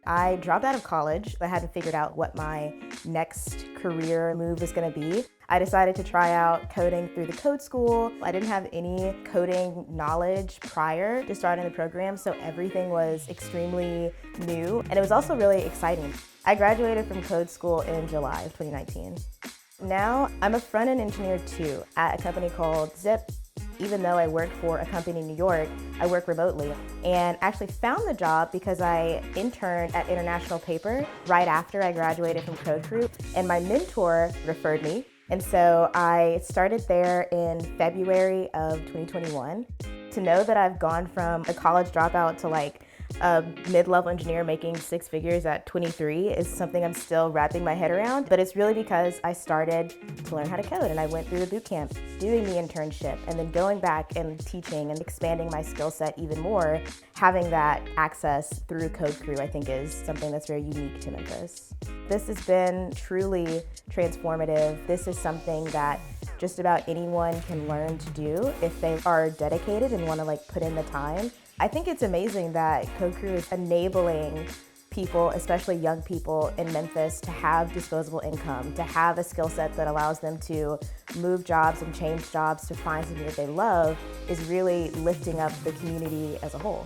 I dropped out of college. I hadn't figured out what my next career move was going to be. I decided to try out coding through the CodeSchool. I didn't have any coding knowledge prior to starting the program, so everything was extremely new, and it was also really exciting. I graduated from CodeSchool in July of 2019. Now, I'm a front-end engineer too at a company called Zip. Even though I work for a company in New York, I work remotely and actually found the job because I interned at International Paper right after I graduated from CodeCrew, and my mentor referred me. And so I started there in February of 2021. To know that I've gone from a college dropout to like a mid-level engineer making six figures at 23 is something I'm still wrapping my head around, but it's really because I started to learn how to code and I went through the boot camp, doing the internship, and then going back and teaching and expanding my skill set even more. Having that access through CodeCrew, I think, is something that's very unique to Memphis. This has been truly transformative. This is something that just about anyone can learn to do if they are dedicated and want to put in the time. I think it's amazing that CodeCrew is enabling people, especially young people in Memphis, to have disposable income, to have a skill set that allows them to move jobs and change jobs to find something that they love, is really lifting up the community as a whole.